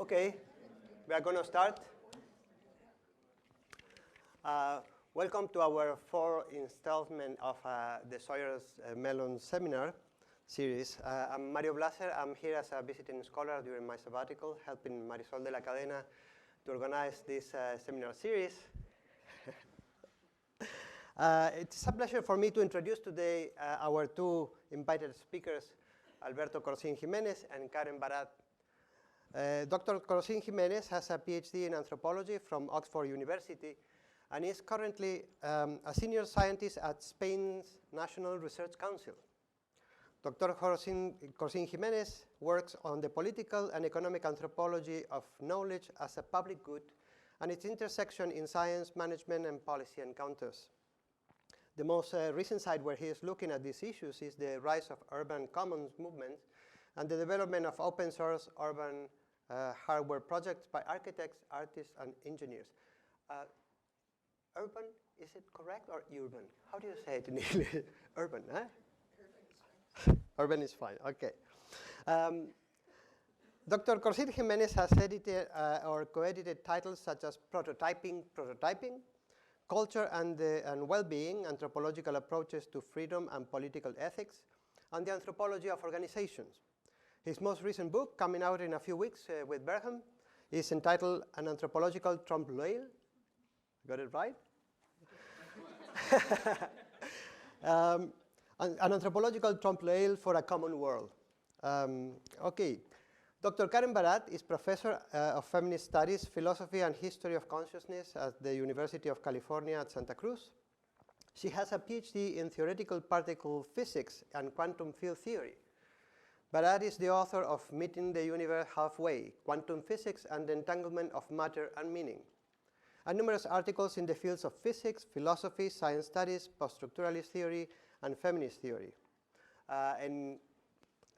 Okay, we are going to start. Welcome to our fourth installment of the Sawyer Seminar Series. I'm Mario Blaser. I'm here as a visiting scholar during my sabbatical, helping Marisol de la Cadena to organize this seminar series. It's a pleasure for me to introduce today our two invited speakers, Alberto Corsín Jiménez and Karen Barad. Dr. Corsín Jiménez has a PhD in anthropology from Oxford University and is currently a senior scientist at Spain's National Research Council. Dr. Corsín Jiménez works on the political and economic anthropology of knowledge as a public good and its intersection in science, management, and policy encounters. The most recent side where he is looking at these issues is the rise of urban commons movements and the development of open source urban hardware projects by architects, artists, and engineers. Urban, is it correct, or urban? How do you say it in English? Urban, huh? Urban is fine, okay. Dr. Corsín Jiménez has edited or co-edited titles such as Prototyping, Culture and Well-Being, Anthropological Approaches to Freedom and Political Ethics, and the Anthropology of Organizations. His most recent book, coming out in a few weeks with Bergham, is entitled An Anthropological Trompe-l'oeil. Got it right? An Anthropological Trompe-l'oeil for a Common World. Okay. Dr. Karen Barad is Professor of Feminist Studies, Philosophy and History of Consciousness at the University of California at Santa Cruz. She has a PhD in theoretical particle physics and quantum field theory. Barad is the author of Meeting the Universe Halfway, Quantum Physics and the Entanglement of Matter and Meaning, and numerous articles in the fields of physics, philosophy, science studies, post-structuralist theory, and feminist theory. And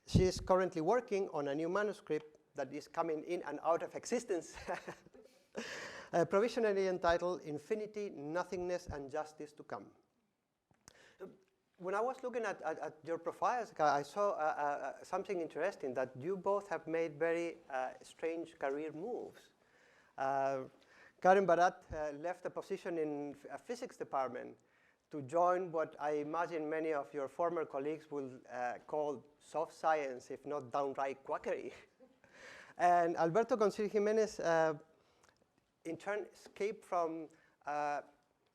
she is currently working on a new manuscript that is coming in and out of existence, provisionally entitled Infinity, Nothingness, and Justice to Come. When I was looking at your profiles, I saw something interesting, that you both have made very strange career moves. Karen Barad left a position in a physics department to join what I imagine many of your former colleagues will call soft science, if not downright quackery. And Alberto Corsín Jiménez, in turn, escaped from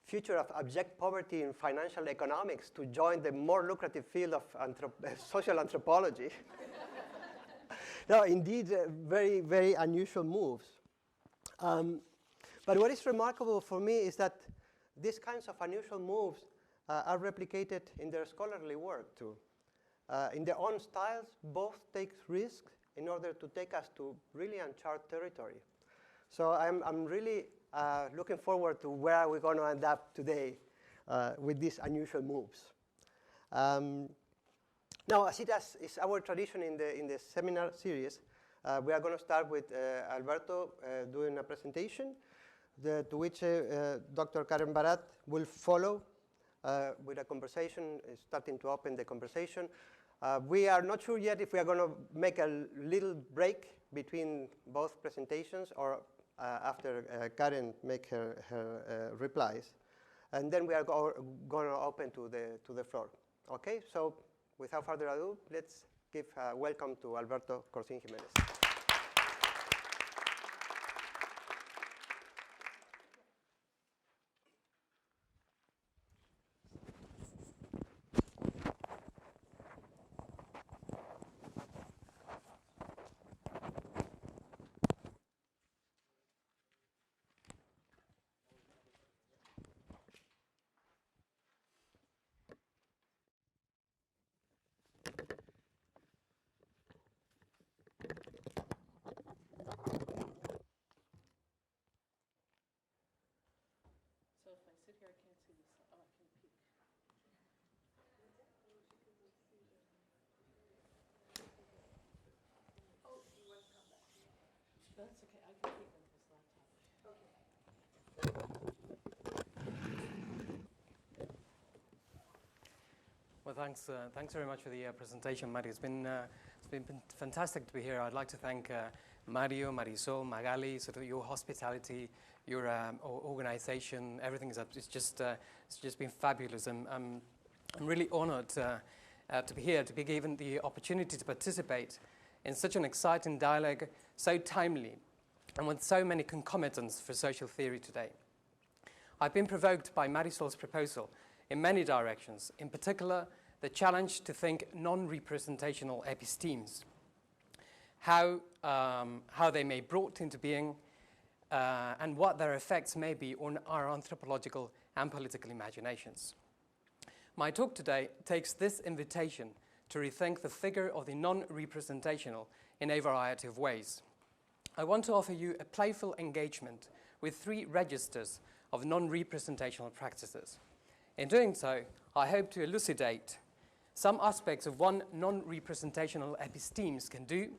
future of abject poverty in financial economics to join the more lucrative field of social anthropology. No, indeed, very, very unusual moves. But what is remarkable for me is that these kinds of unusual moves are replicated in their scholarly work too. In their own styles, both take risks in order to take us to really uncharted territory. So I'm really looking forward to where we're going to end up today with these unusual moves. Now, as it is our tradition in the seminar series, we are going to start with Alberto doing a presentation, to which Dr. Karen Barad will follow with a conversation, starting to open the conversation. We are not sure yet if we are going to make a little break between both presentations or after Karen make her replies. And then we are going to open to the floor. Okay, so without further ado, let's give a welcome to Alberto Corsín Jiménez. That's okay. I can keep this laptop. Okay. Well, thanks very much for the presentation, Matty. It's been fantastic to be here. I'd like to thank Mario, Marisol, Magali, sort of your hospitality, your organization, everything is up. It's just been fabulous. I'm really honored to be here, to be given the opportunity to participate in such an exciting dialogue, so timely, and with so many concomitants for social theory today. I've been provoked by Marisol's proposal in many directions, in particular, the challenge to think non-representational epistemes, how they may be brought into being, and what their effects may be on our anthropological and political imaginations. My talk today takes this invitation to rethink the figure of the non-representational in a variety of ways. I want to offer you a playful engagement with 3 registers of non-representational practices. In doing so, I hope to elucidate some aspects of what non-representational epistemes can do,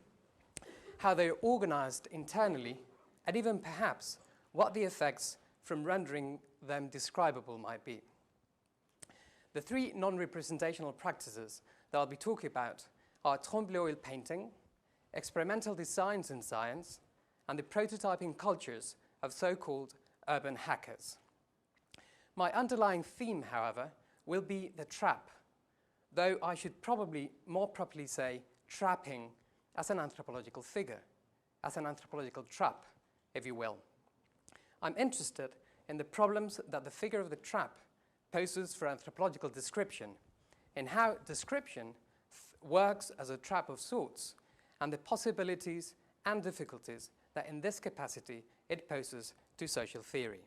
how they are organized internally, and even perhaps what the effects from rendering them describable might be. The 3 non-representational practices that I'll be talking about are trompe l'oeil painting, experimental designs in science, and the prototyping cultures of so-called urban hackers. My underlying theme, however, will be the trap, though I should probably more properly say trapping as an anthropological figure, as an anthropological trap, if you will. I'm interested in the problems that the figure of the trap poses for anthropological description, and how description works as a trap of sorts, and the possibilities and difficulties that in this capacity it poses to social theory.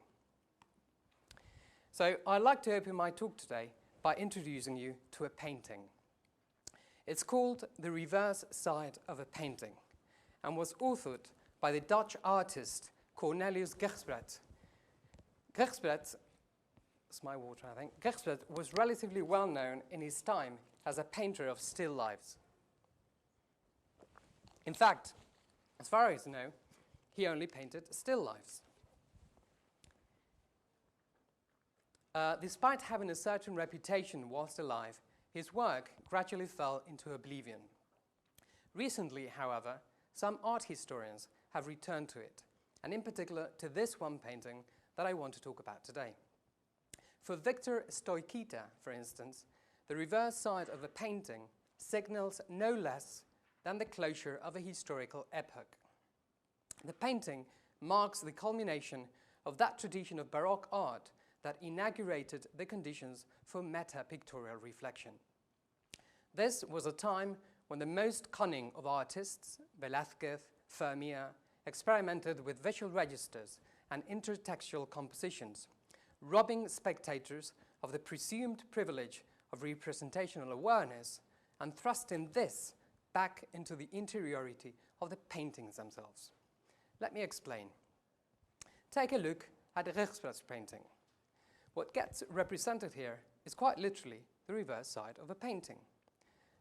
So I'd like to open my talk today by introducing you to a painting. It's called The Reverse Side of a Painting, and was authored by the Dutch artist Cornelius Gersbret. Gersbret, it's my water I think, Gersbret was relatively well known in his time as a painter of still lifes. In fact, as far as I know, he only painted still lifes. Despite having a certain reputation whilst alive, his work gradually fell into oblivion. Recently, however, some art historians have returned to it, and in particular to this one painting that I want to talk about today. For Victor Stoichita, for instance, the reverse side of a painting signals no less than the closure of a historical epoch. The painting marks the culmination of that tradition of Baroque art that inaugurated the conditions for meta-pictorial reflection. This was a time when the most cunning of artists, Velázquez, Vermeer, experimented with visual registers and intertextual compositions, robbing spectators of the presumed privilege of representational awareness and thrusting this back into the interiority of the paintings themselves. Let me explain. Take a look at Gersbret's painting. What gets represented here is quite literally the reverse side of a painting.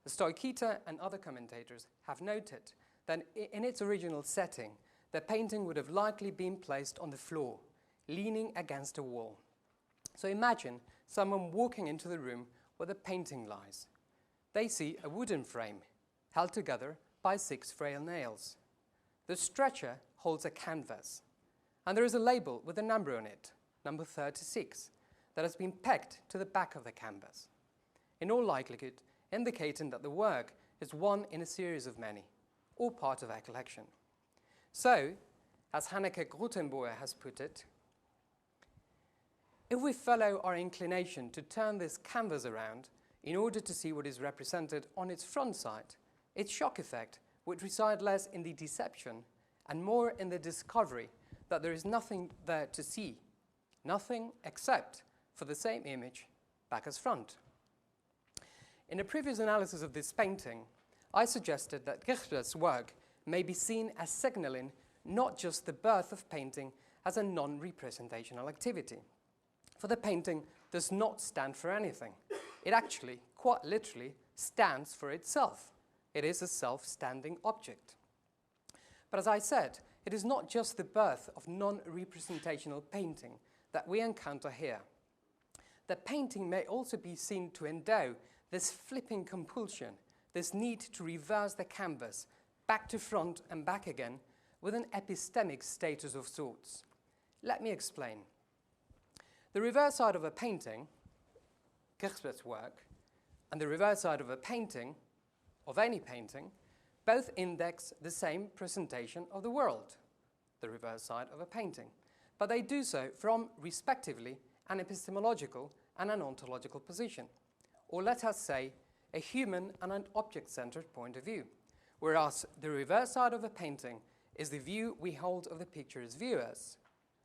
The Stoichita and other commentators have noted that in its original setting, the painting would have likely been placed on the floor, leaning against a wall. So imagine someone walking into the room where the painting lies. They see a wooden frame held together by 6 frail nails. The stretcher holds a canvas, and there is a label with a number on it, number 36, that has been pegged to the back of the canvas, in all likelihood indicating that the work is one in a series of many, or part of a collection. So, as Hanneke Grottenboer has put it, if we follow our inclination to turn this canvas around in order to see what is represented on its front side, its shock effect would reside less in the deception and more in the discovery that there is nothing there to see, nothing except for the same image back as front. In a previous analysis of this painting, I suggested that Gersbret's work may be seen as signaling not just the birth of painting as a non-representational activity. For the painting does not stand for anything. It actually, quite literally, stands for itself. It is a self-standing object. But as I said, it is not just the birth of non-representational painting that we encounter here. The painting may also be seen to endow this flipping compulsion, this need to reverse the canvas back to front and back again, with an epistemic status of sorts. Let me explain. The reverse side of a painting, Kirchberg's work, and the reverse side of a painting, of any painting, both index the same presentation of the world, the reverse side of a painting, but they do so from, respectively, an epistemological and an ontological position, or let us say, a human and an object-centered point of view, whereas the reverse side of a painting is the view we hold of the picture as viewers,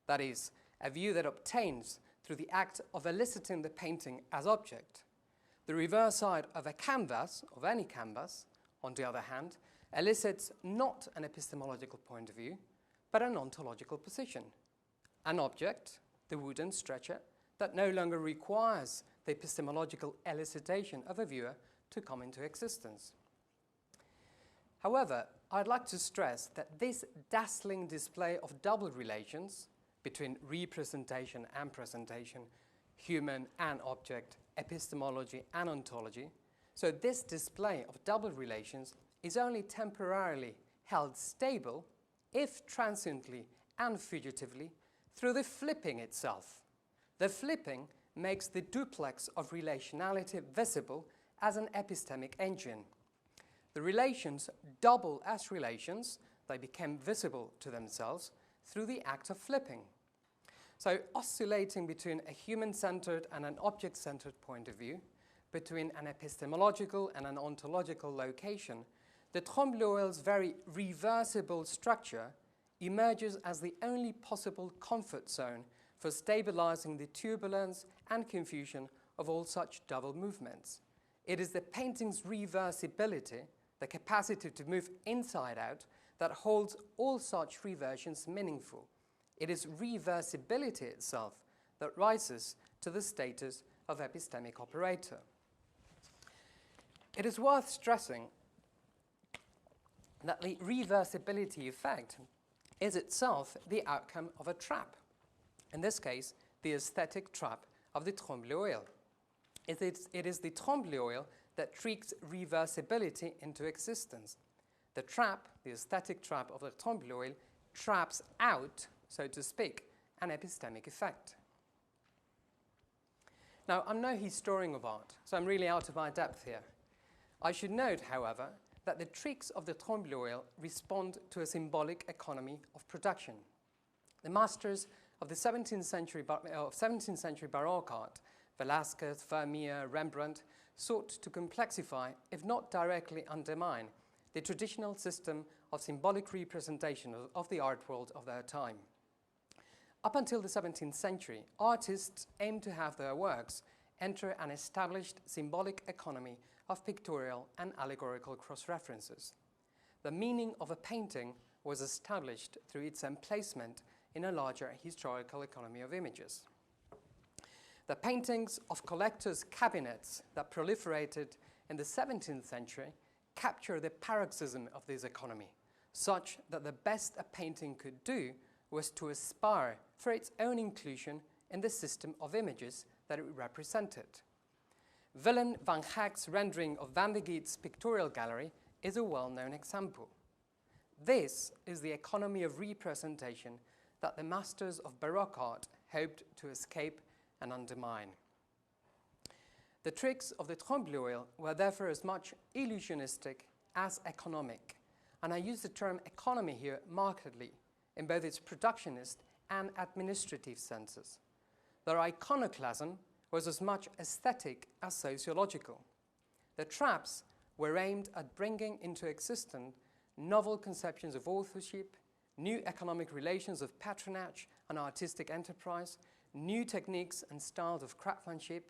that is, a view that obtains through the act of eliciting the painting as object. The reverse side of a canvas, of any canvas, on the other hand, elicits not an epistemological point of view, but an ontological position. An object, the wooden stretcher, that no longer requires the epistemological elicitation of a viewer to come into existence. However, I'd like to stress that this dazzling display of double relations between representation and presentation, human and object, epistemology and ontology, so this display of double relations is only temporarily held stable, if transiently and fugitively, through the flipping itself. The flipping makes the duplex of relationality visible as an epistemic engine. The relations double as relations, they became visible to themselves through the act of flipping. So oscillating between a human-centered and an object-centered point of view, between an epistemological and an ontological location, the Trompe-l'oeil's very reversible structure emerges as the only possible comfort zone for stabilizing the turbulence and confusion of all such double movements. It is the painting's reversibility, the capacity to move inside out, that holds all such reversions meaningful. It is reversibility itself that rises to the status of epistemic operator. It is worth stressing that the reversibility effect is itself the outcome of a trap. In this case, the aesthetic trap of the Trompe-l'oeil. It is the Trompe-l'oeil that tricks reversibility into existence. The trap, the aesthetic trap of the Trompe-l'oeil, traps out, so to speak, an epistemic effect. Now, I'm no historian of art, so I'm really out of my depth here. I should note, however, that the tricks of the Trompe-l'oeil respond to a symbolic economy of production. The masters of the 17th century Baroque art, Velázquez, Vermeer, Rembrandt, sought to complexify, if not directly undermine, the traditional system of symbolic representation of the art world of their time. Up until the 17th century, artists aimed to have their works enter an established symbolic economy of pictorial and allegorical cross-references. The meaning of a painting was established through its emplacement in a larger historical economy of images. The paintings of collectors' cabinets that proliferated in the 17th century capture the paroxysm of this economy, such that the best a painting could do was to aspire for its own inclusion in the system of images that it represented. Willem van Gog's rendering of Van de Geet's pictorial gallery is a well-known example. This is the economy of representation that the masters of Baroque art hoped to escape and undermine. The tricks of the Trompe-l'oeil were therefore as much illusionistic as economic, and I use the term economy here markedly in both its productionist and administrative senses. Their iconoclasm was as much aesthetic as sociological. The traps were aimed at bringing into existence novel conceptions of authorship, new economic relations of patronage and artistic enterprise, new techniques and styles of craftsmanship,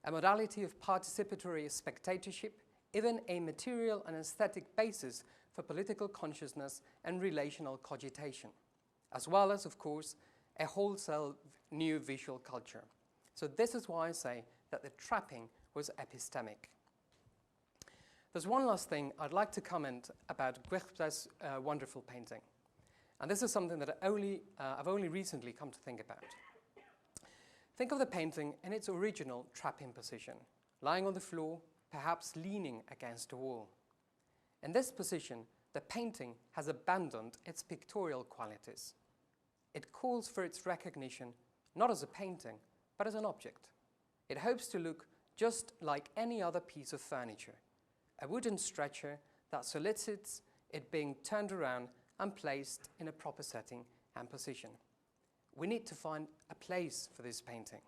a modality of participatory spectatorship, even a material and aesthetic basis for political consciousness and relational cogitation, as well as, of course, a wholesale new visual culture. So this is why I say that the trapping was epistemic. There's one last thing I'd like to comment about Guech's wonderful painting. And this is something that I've only recently come to think about. Think of the painting in its original trapping position, lying on the floor, perhaps leaning against a wall. In this position, the painting has abandoned its pictorial qualities. It calls for its recognition not as a painting, but as an object. It hopes to look just like any other piece of furniture, a wooden stretcher that solicits it being turned around and placed in a proper setting and position. We need to find a place for this painting.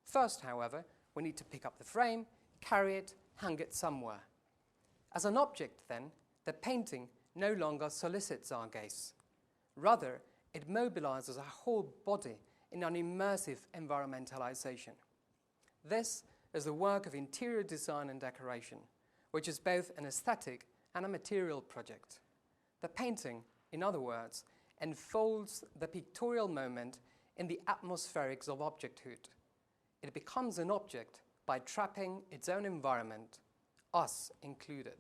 First, however, we need to pick up the frame, carry it, hang it somewhere. As an object, then, the painting no longer solicits our gaze. Rather, it mobilizes our whole body in an immersive environmentalization. This is the work of interior design and decoration, which is both an aesthetic and a material project. The painting, in other words, enfolds the pictorial moment in the atmospherics of objecthood. It becomes an object by trapping its own environment, us included.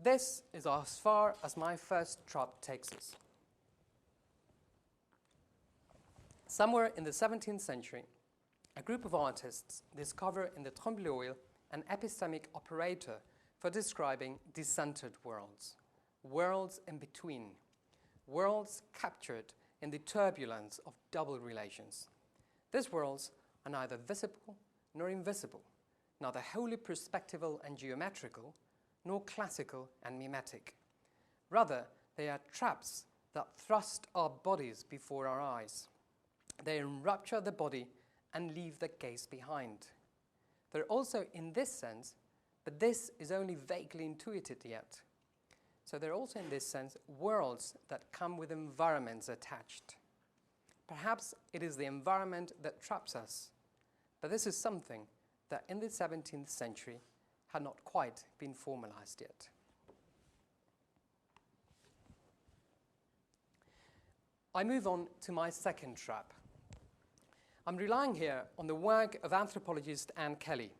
This is as far as my first trap takes us. Somewhere in the 17th century, a group of artists discover in the tremblay oil an epistemic operator for describing decentered worlds, worlds in between, worlds captured in the turbulence of double relations. These worlds are neither visible nor invisible, neither wholly perspectival and geometrical, nor classical and mimetic. Rather, they are traps that thrust our bodies before our eyes. They enrapture the body and leave the gaze behind. They're also in this sense, but this is only vaguely intuited yet. So they're also in this sense worlds that come with environments attached. Perhaps it is the environment that traps us, but this is something that in the 17th century had not quite been formalized yet. I move on to my second trap. I'm relying here on the work of anthropologist Anne Kelly,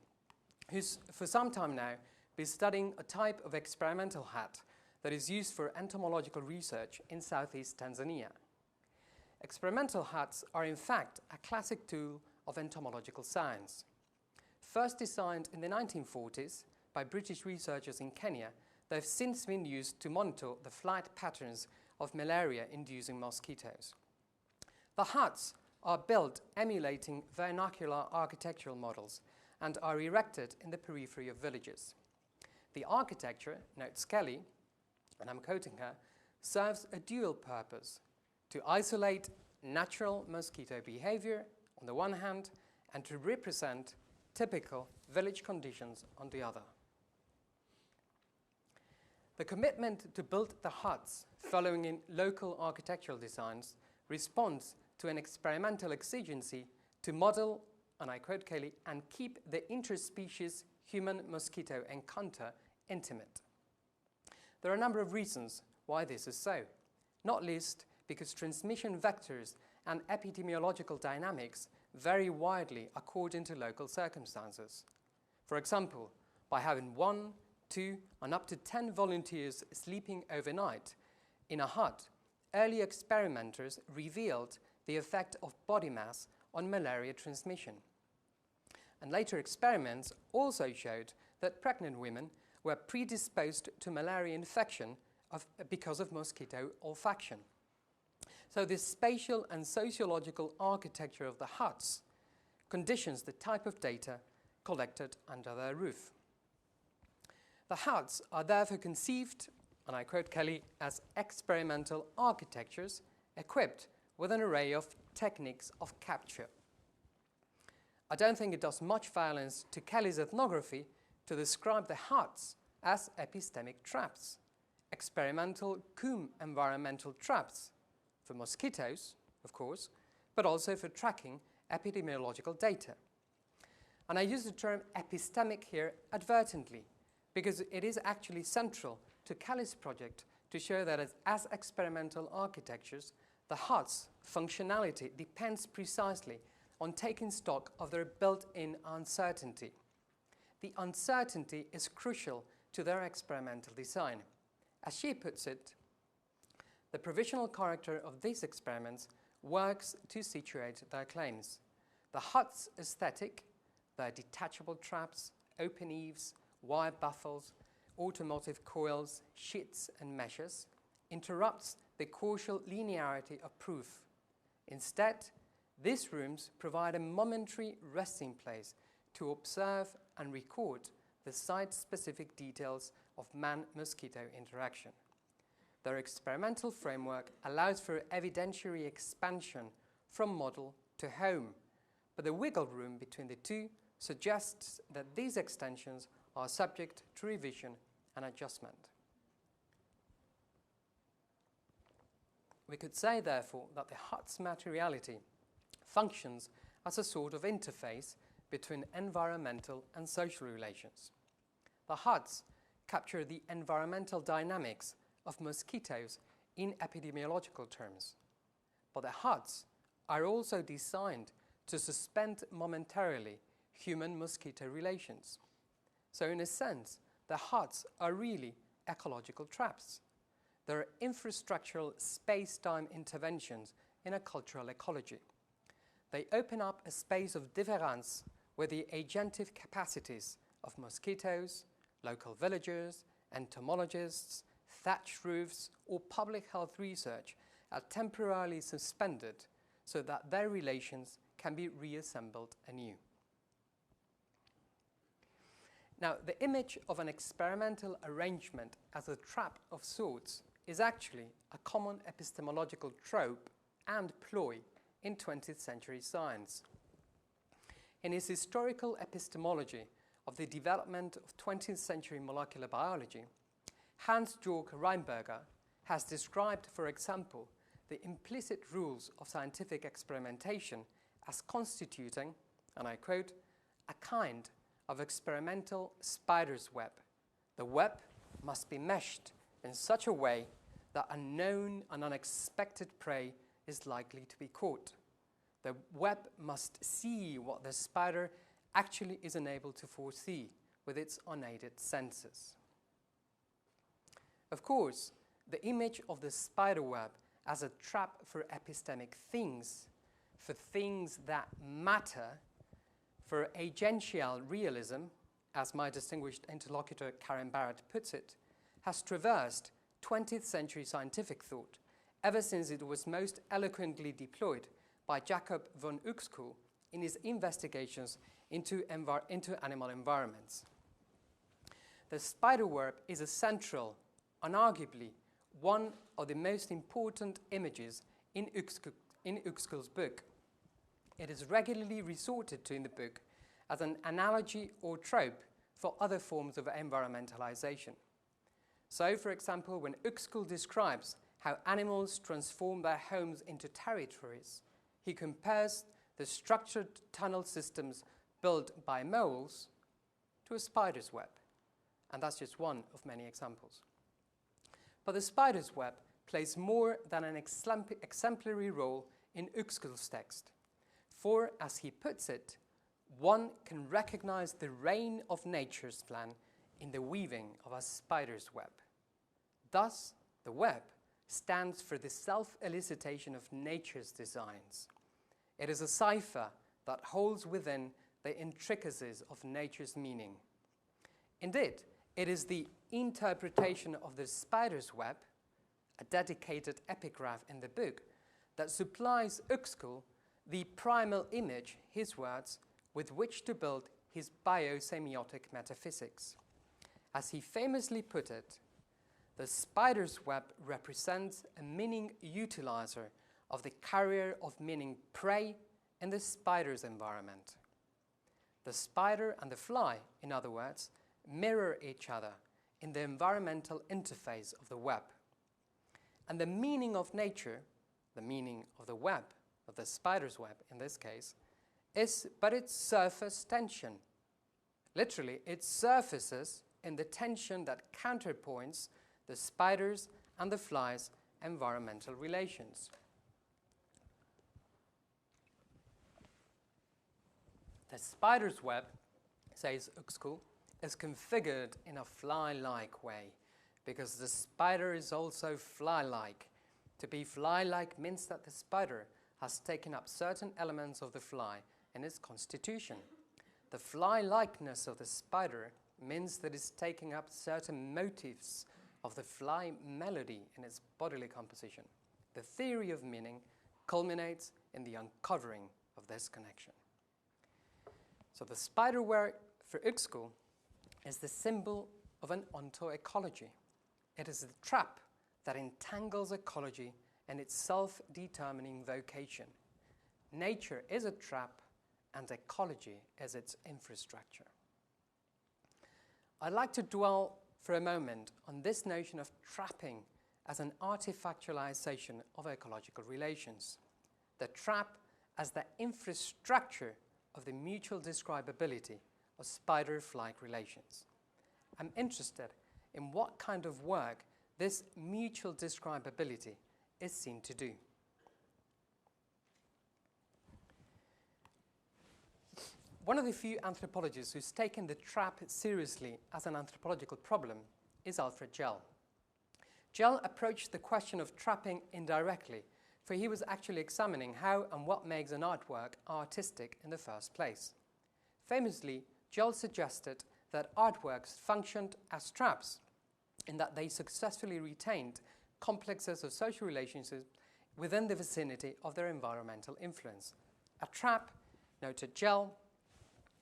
who's for some time now been studying a type of experimental hat that is used for entomological research in southeast Tanzania. Experimental hats are in fact a classic tool of entomological science. First designed in the 1940s by British researchers in Kenya, they've since been used to monitor the flight patterns of malaria-inducing mosquitoes. The hats are built emulating vernacular architectural models and are erected in the periphery of villages. The architecture, notes Kelly, and I'm quoting her, serves a dual purpose: to isolate natural mosquito behavior on the one hand and to represent typical village conditions on the other. The commitment to build the huts following in local architectural designs responds to an experimental exigency to model, and I quote Kelly, and keep the interspecies human-mosquito encounter intimate. There are a number of reasons why this is so, not least because transmission vectors and epidemiological dynamics vary widely according to local circumstances. For example, by having 1, 2, and up to 10 volunteers sleeping overnight in a hut, early experimenters revealed the effect of body mass on malaria transmission. And later experiments also showed that pregnant women were predisposed to malaria infection because of mosquito olfaction. So this spatial and sociological architecture of the huts conditions the type of data collected under their roof. The huts are therefore conceived, and I quote Kelly, as experimental architectures equipped with an array of techniques of capture. I don't think it does much violence to Kelly's ethnography to describe the huts as epistemic traps, experimental comb environmental traps, for mosquitoes, of course, but also for tracking epidemiological data. And I use the term epistemic here advertently, because it is actually central to Kelly's project to show that as experimental architectures, the huts' functionality depends precisely on taking stock of their built-in uncertainty. The uncertainty is crucial to their experimental design. As she puts it, the provisional character of these experiments works to situate their claims. The hut's aesthetic, their detachable traps, open eaves, wire baffles, automotive coils, sheets, and meshes interrupts the causal linearity of proof. Instead, these rooms provide a momentary resting place to observe and record the site-specific details of man-mosquito interaction. Their experimental framework allows for evidentiary expansion from model to home, but the wiggle room between the two suggests that these extensions are subject to revision and adjustment. We could say, therefore, that the hut's materiality functions as a sort of interface between environmental and social relations. The huts capture the environmental dynamics of mosquitoes in epidemiological terms, but the huts are also designed to suspend momentarily human-mosquito relations. So in a sense, the huts are really ecological traps. They're infrastructural space-time interventions in a cultural ecology. They open up a space of difference where the agentive capacities of mosquitoes, local villagers, entomologists, thatched roofs, or public health research are temporarily suspended so that their relations can be reassembled anew. Now, the image of an experimental arrangement as a trap of sorts is actually a common epistemological trope and ploy in 20th century science. In his historical epistemology of the development of 20th century molecular biology, Hans-Georg Reinberger has described, for example, the implicit rules of scientific experimentation as constituting, and I quote, a kind of experimental spider's web. The web must be meshed in such a way that unknown and unexpected prey is likely to be caught. The web must see what the spider actually is unable to foresee with its unaided senses. Of course, the image of the spider web as a trap for epistemic things, for things that matter, for agential realism, as my distinguished interlocutor Karen Barad puts it, has traversed 20th century scientific thought ever since it was most eloquently deployed by Jacob von Uexküll in his investigations into animal environments. The spider web is a central, unarguably, one of the most important images in Uexküll's book. It is regularly resorted to in the book as an analogy or trope for other forms of environmentalization. So, for example, when Uexküll describes how animals transform their homes into territories, he compares the structured tunnel systems built by moles to a spider's web. And that's just one of many examples. But the spider's web plays more than an exemplary role in Uexküll's text. For, as he puts it, one can recognize the reign of nature's plan in the weaving of a spider's web. Thus, the web stands for the self-elicitation of nature's designs. It is a cipher that holds within the intricacies of nature's meaning. Indeed, it is the interpretation of the spider's web, a dedicated epigraph in the book, that supplies Uexküll the primal image, his words, with which to build his biosemiotic metaphysics. As he famously put it, the spider's web represents a meaning utilizer of the carrier of meaning prey in the spider's environment. The spider and the fly, in other words, mirror each other in the environmental interface of the web. And the meaning of nature, the meaning of the web, of the spider's web in this case, is but its surface tension. Literally, it surfaces in the tension that counterpoints the spider's and the fly's environmental relations. The spider's web, says Uexküll, is configured in a fly-like way because the spider is also fly-like. To be fly-like means that the spider has taken up certain elements of the fly in its constitution. The fly-likeness of the spider means that it's taking up certain motifs of the fly melody in its bodily composition. The theory of meaning culminates in the uncovering of this connection. So the spider web for Uxkul is the symbol of an ontoecology. It is the trap that entangles ecology and its self-determining vocation. Nature is a trap, and ecology is its infrastructure. I'd like to dwell for a moment on this notion of trapping as an artifactualization of ecological relations. The trap as the infrastructure of the mutual describability of spider-fly relations. I'm interested in what kind of work this mutual describability is seen to do. One of the few anthropologists who's taken the trap seriously as an anthropological problem is Alfred Gell. Gell approached the question of trapping indirectly, for he was actually examining how and what makes an artwork artistic in the first place. Famously, Gell suggested that artworks functioned as traps in that they successfully retained complexes of social relationships within the vicinity of their environmental influence. A trap, noted Gell,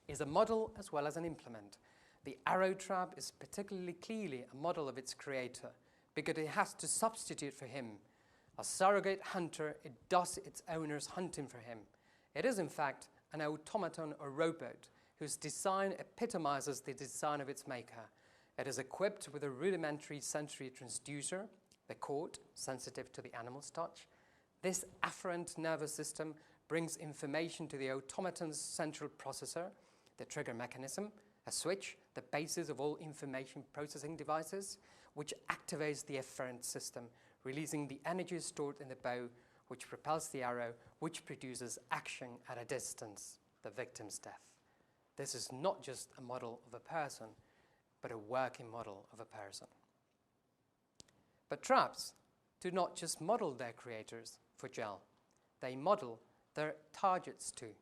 is a model as well as an implement. The arrow trap is particularly clearly a model of its creator because it has to substitute for him. A surrogate hunter, it does its owner's hunting for him. It is in fact an automaton or robot whose design epitomizes the design of its maker. It is equipped with a rudimentary sensory transducer, the cord, sensitive to the animal's touch. This afferent nervous system brings information to the automaton's central processor, the trigger mechanism, a switch, the basis of all information processing devices, which activates the efferent system, releasing the energy stored in the bow, which propels the arrow, which produces action at a distance, the victim's death. This is not just a model of a person, but a working model of a person. But traps do not just model their creators for Gell, they model their targets too.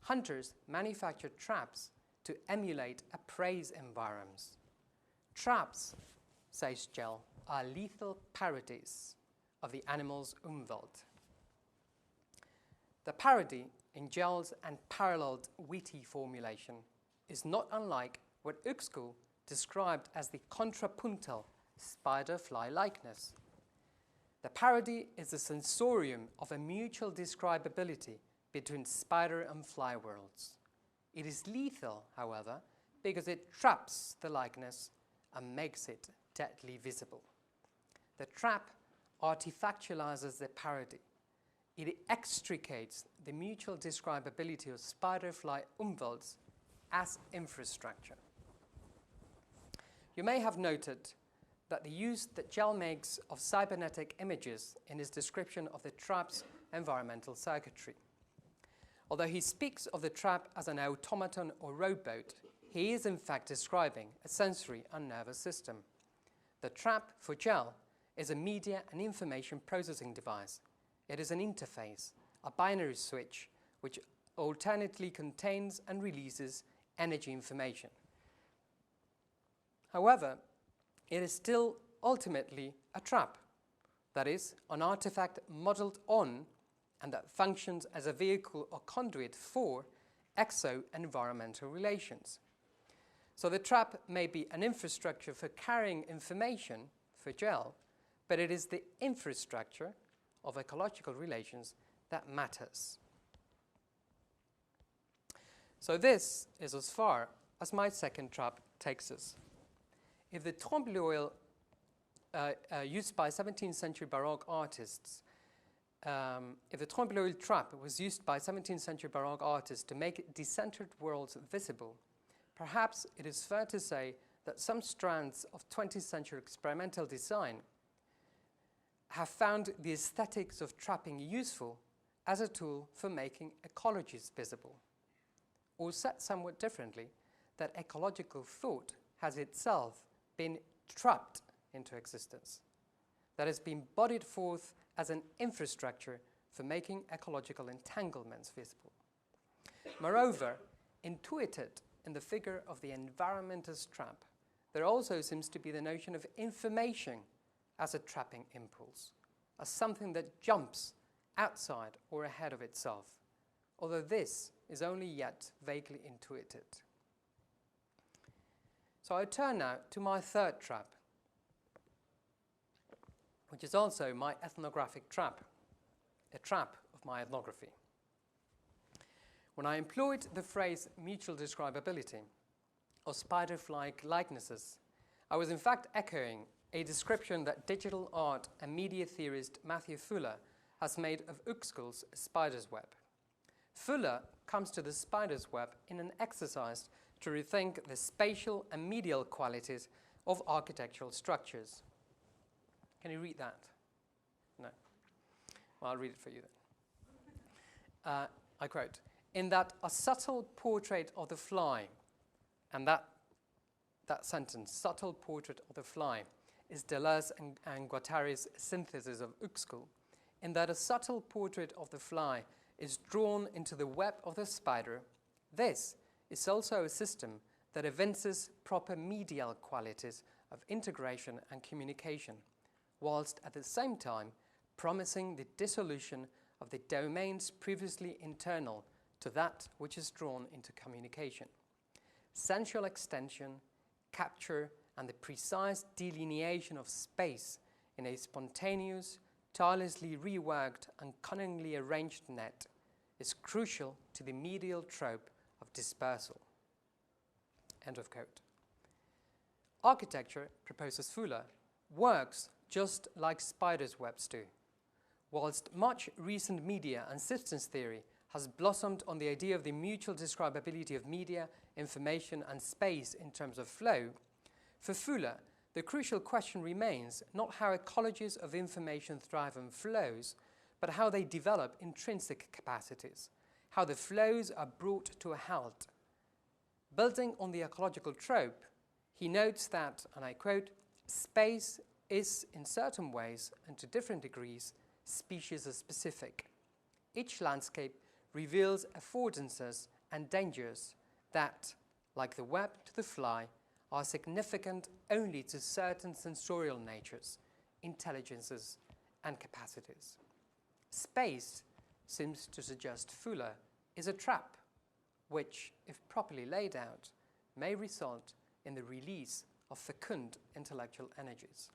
Hunters manufacture traps to emulate a prey environments. Traps, says Gell, are lethal parodies of the animal's Umwelt. The parody in Gell's unparalleled witty formulation is not unlike what Uxkul described as the contrapuntal spider-fly likeness. The parody is a sensorium of a mutual describability between spider and fly worlds. It is lethal, however, because it traps the likeness and makes it deadly visible. The trap artifactualizes the parody. It extricates the mutual describability of spider-fly Umwelts as infrastructure. You may have noted that the use that Gell makes of cybernetic images in his description of the trap's environmental circuitry. Although he speaks of the trap as an automaton or robot, he is in fact describing a sensory and nervous system. The trap for Gell is a media and information processing device. It is an interface, a binary switch, which alternately contains and releases energy information. However, it is still ultimately a trap, that is, an artifact modeled on and that functions as a vehicle or conduit for exo-environmental relations. So the trap may be an infrastructure for carrying information for Gell, but it is the infrastructure of ecological relations that matters. So this is as far as my second trap takes us. If the trompe l'oeil used by 17th century Baroque artists if the trompe l'oeil trap was used by 17th century Baroque artists to make decentered worlds visible, perhaps it is fair to say that some strands of 20th century experimental design have found the aesthetics of trapping useful as a tool for making ecologies visible. Or said somewhat differently, that ecological thought has itself been trapped into existence, that has been bodied forth as an infrastructure for making ecological entanglements visible. Moreover, intuited in the figure of the environmentalist trap, there also seems to be the notion of information as a trapping impulse, as something that jumps outside or ahead of itself, although this is only yet vaguely intuited. So I turn now to my third trap, which is also my ethnographic trap, a trap of my ethnography. When I employed the phrase mutual describability or spider-like likenesses, I was in fact echoing a description that digital art and media theorist Matthew Fuller has made of Uexküll's spider's web. Fuller comes to the spider's web in an exercise to rethink the spatial and medial qualities of architectural structures. Can you read that? No. Well, I'll read it for you then. I quote, "In that a subtle portrait of the fly," and that sentence, subtle portrait of the fly, is Deleuze and Guattari's synthesis of Uexküll, in that a subtle portrait of the fly is drawn into the web of the spider, this is also a system that evinces proper medial qualities of integration and communication, whilst at the same time promising the dissolution of the domains previously internal to that which is drawn into communication. Sensual extension, capture, and the precise delineation of space in a spontaneous, tirelessly reworked and cunningly arranged net is crucial to the medial trope of dispersal. End of quote. Architecture, proposes Fuller, works just like spiders' webs do. Whilst much recent media and systems theory has blossomed on the idea of the mutual describability of media, information, and space in terms of flow, for Fuller, the crucial question remains not how ecologies of information thrive on flows, but how they develop intrinsic capacities, how the flows are brought to a halt. Building on the ecological trope, he notes that, and I quote, "Space is, in certain ways and to different degrees, species-specific. Each landscape reveals affordances and dangers that, like the web to the fly, are significant only to certain sensorial natures, intelligences, and capacities. Space, seems to suggest Fuller, is a trap, which, if properly laid out, may result in the release of fecund intellectual energies."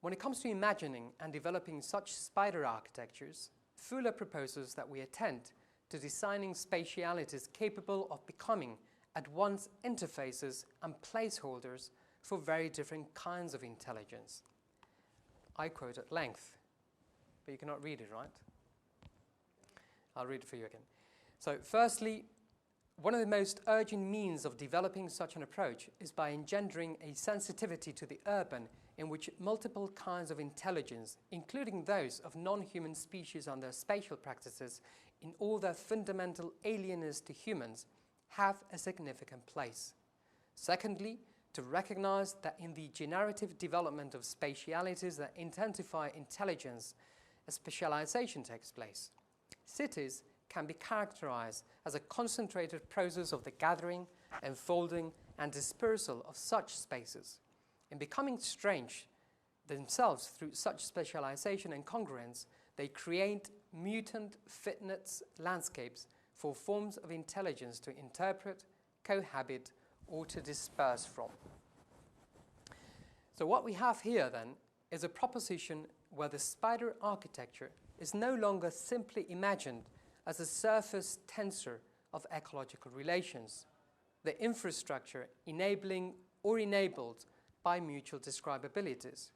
When it comes to imagining and developing such spider architectures, Fuller proposes that we attend to designing spatialities capable of becoming at once interfaces and placeholders for very different kinds of intelligence. I quote at length, but you cannot read it, right? I'll read it for you again. So firstly, one of the most urgent means of developing such an approach is by engendering a sensitivity to the urban in which multiple kinds of intelligence, including those of non-human species and their spatial practices, in all their fundamental alienness to humans, have a significant place. Secondly, to recognize that in the generative development of spatialities that intensify intelligence, a specialization takes place. Cities can be characterized as a concentrated process of the gathering, enfolding, and dispersal of such spaces. In becoming strange themselves through such specialization and congruence, they create mutant fitness landscapes for forms of intelligence to interpret, cohabit, or to disperse from. So what we have here then is a proposition where the spider architecture is no longer simply imagined as a surface tensor of ecological relations, the infrastructure enabling or enabled by mutual describabilities,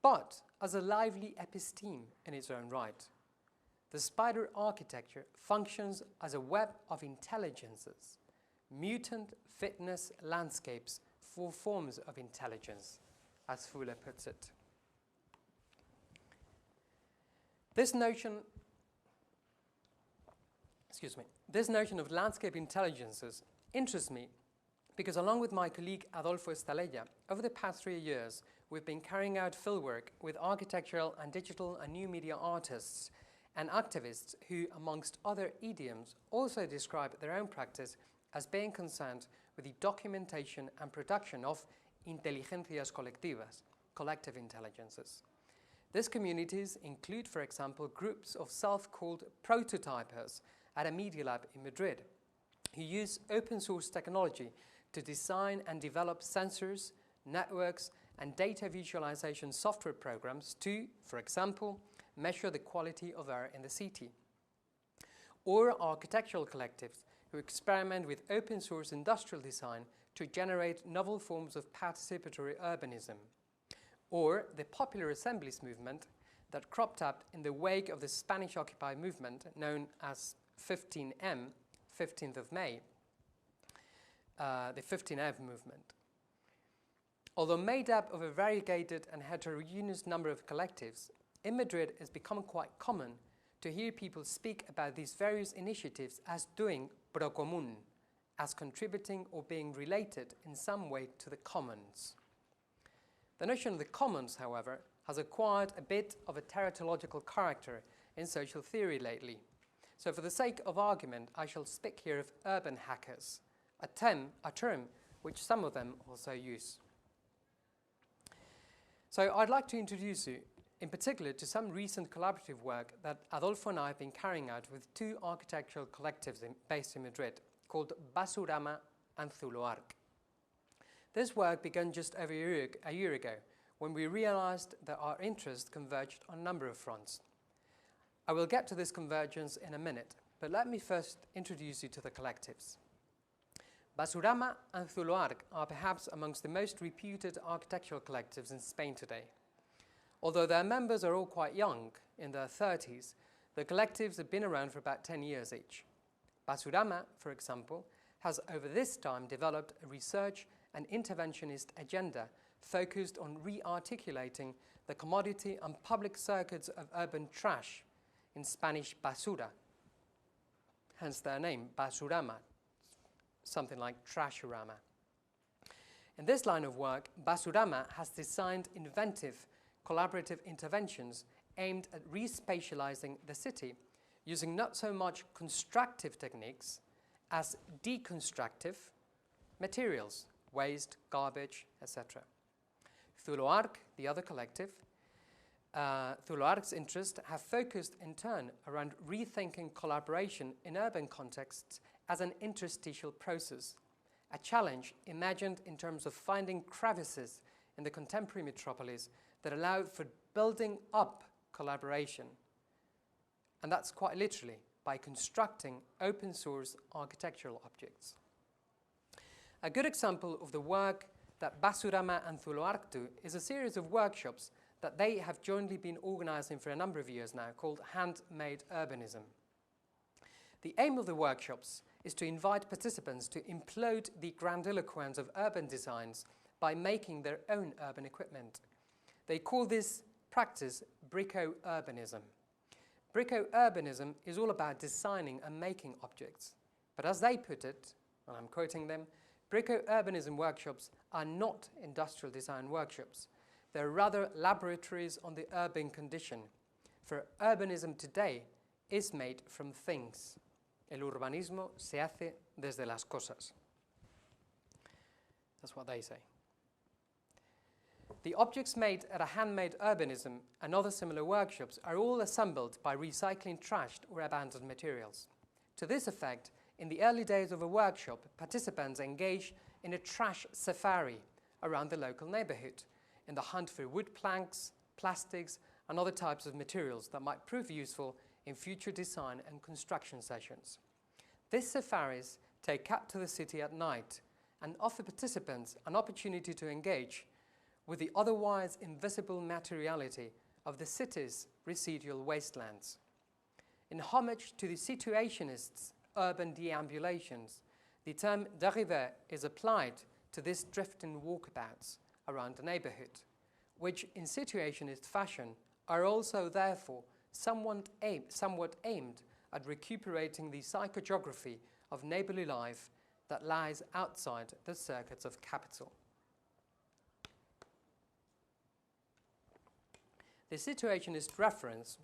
but as a lively episteme in its own right. The spider architecture functions as a web of intelligences, mutant fitness landscapes for forms of intelligence, as Fuller puts it. This notion of landscape intelligences interests me because along with my colleague Adolfo Estalella, over the past 3 years, we've been carrying out fieldwork with architectural and digital and new media artists and activists who, amongst other idioms, also describe their own practice as being concerned with the documentation and production of inteligencias colectivas, collective intelligences. These communities include, for example, groups of self-called prototypers at a media lab in Madrid, who use open source technology to design and develop sensors, networks, and data visualization software programs to, for example, measure the quality of air in the city. Or architectural collectives who experiment with open source industrial design to generate novel forms of participatory urbanism. Or the popular Assemblies movement that cropped up in the wake of the Spanish Occupy movement known as 15M, 15th of May, the 15F movement. Although made up of a variegated and heterogeneous number of collectives, in Madrid it's become quite common to hear people speak about these various initiatives as doing pro común, as contributing or being related in some way to the commons. The notion of the commons, however, has acquired a bit of a tautological character in social theory lately. So for the sake of argument, I shall speak here of urban hackers, a term which some of them also use. So I'd like to introduce you, in particular, to some recent collaborative work that Adolfo and I have been carrying out with two architectural collectives based in Madrid, called Basurama and Zuloarc. This work began just over a year ago, when we realized that our interests converged on a number of fronts. I will get to this convergence in a minute, but let me first introduce you to the collectives. Basurama and Zuloarc are perhaps amongst the most reputed architectural collectives in Spain today. Although their members are all quite young, in their 30s, the collectives have been around for about 10 years each. Basurama, for example, has over this time developed a research and interventionist agenda focused on re-articulating the commodity and public circuits of urban trash, in Spanish basura, hence their name, Basurama, something like Trashurama. In this line of work, Basurama has designed inventive, collaborative interventions aimed at re-spatializing the city using not so much constructive techniques as deconstructive materials, waste, garbage, etc. Zuloarc, the other collective, Zuloarc's interests have focused in turn around rethinking collaboration in urban contexts as an interstitial process, a challenge imagined in terms of finding crevices in the contemporary metropolis that allowed for building up collaboration. And that's quite literally by constructing open source architectural objects. A good example of the work that Basurama and Zuloarc do is a series of workshops that they have jointly been organizing for a number of years now, called Handmade Urbanism. The aim of the workshops is to invite participants to implode the grandiloquence of urban designs by making their own urban equipment. They call this practice Brico urbanism. Brico urbanism is all about designing and making objects. But as they put it, and I'm quoting them, Brico urbanism workshops are not industrial design workshops. They're rather laboratories on the urban condition. For urbanism today is made from things. El urbanismo se hace desde las cosas. That's what they say. The objects made at a handmade urbanism and other similar workshops are all assembled by recycling trashed or abandoned materials. To this effect, in the early days of a workshop, participants engage in a trash safari around the local neighborhood in the hunt for wood planks, plastics, and other types of materials that might prove useful in future design and construction sessions. These safaris take up to the city at night and offer participants an opportunity to engage with the otherwise invisible materiality of the city's residual wastelands. In homage to the Situationists' urban deambulations, the term d'arrivée is applied to these drifting walkabouts around the neighborhood, which in situationist fashion are also therefore somewhat aimed at recuperating the psychogeography of neighborly life that lies outside the circuits of capital. The situationist reference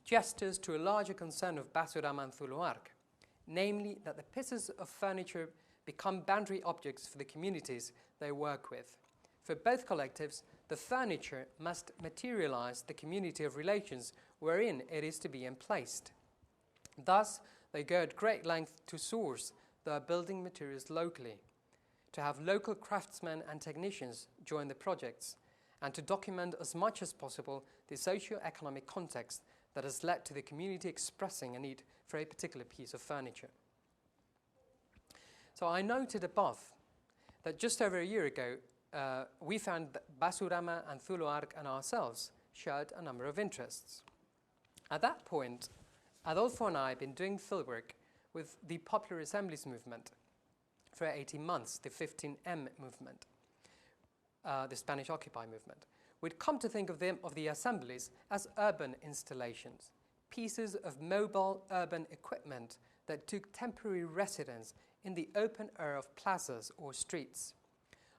gestures to a larger concern of Basurama and Zuluark, namely that the pieces of furniture become boundary objects for the communities they work with. For both collectives, the furniture must materialize the community of relations wherein it is to be emplaced. Thus, they go at great length to source their building materials locally, to have local craftsmen and technicians join the projects, and to document as much as possible the socio-economic context that has led to the community expressing a need for a particular piece of furniture. So I noted above that just over a year ago, we found that Basurama and Zuluark and ourselves shared a number of interests. At that point, Adolfo and I had been doing fieldwork with the popular Assemblies movement for 18 months, the 15M movement, the Spanish Occupy movement. We'd come to think of the Assemblies as urban installations, pieces of mobile urban equipment that took temporary residence in the open air of plazas or streets.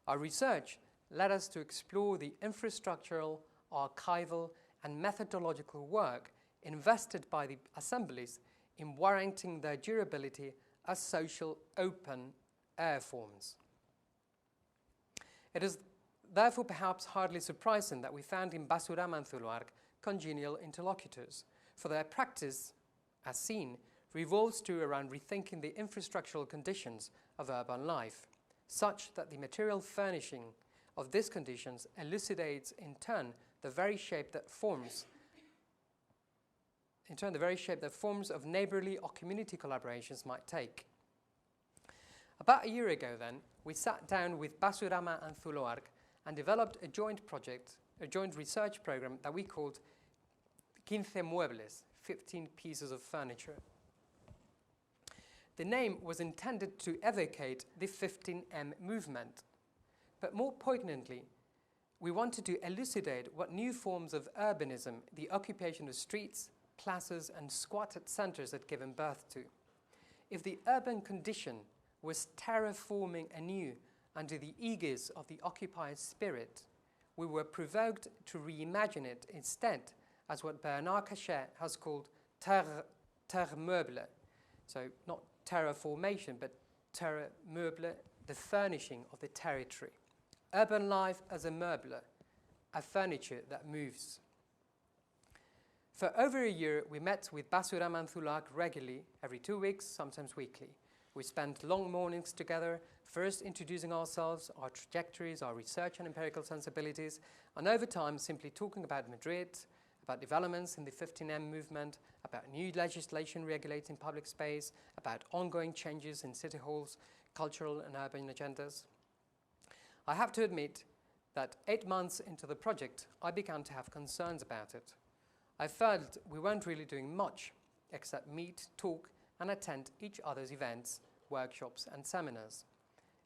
Our research led us to explore the infrastructural, archival, and methodological work invested by the Assemblies in warranting their durability as social open air forms. It is therefore perhaps hardly surprising that we found in Basurama and Zuluark congenial interlocutors, for their practice, as seen, revolves around rethinking the infrastructural conditions of urban life, such that the material furnishing of these conditions elucidates in turn the very shape that forms of neighborly or community collaborations might take. About a year ago then, we sat down with Basurama and Zuluark and developed a joint research program that we called 15 Muebles, 15 pieces of furniture. The name was intended to evocate the 15M movement, but more poignantly, we wanted to elucidate what new forms of urbanism the occupation of streets, plazas, and squatted centers had given birth to. If the urban condition was terraforming anew under the aegis of the occupied spirit, we were provoked to reimagine it instead as what Bernard Cachet has called terre meuble. So not terraformation, but terre meuble, the furnishing of the territory. Urban life as a meuble, a furniture that moves. For over a year, we met with Basurama and Zuluark regularly, every 2 weeks, sometimes weekly. We spent long mornings together, first introducing ourselves, our trajectories, our research and empirical sensibilities, and over time simply talking about Madrid, about developments in the 15M movement, about new legislation regulating public space, about ongoing changes in city halls, cultural and urban agendas. I have to admit that 8 months into the project, I began to have concerns about it. I felt we weren't really doing much except meet, talk, and attend each other's events, workshops, and seminars.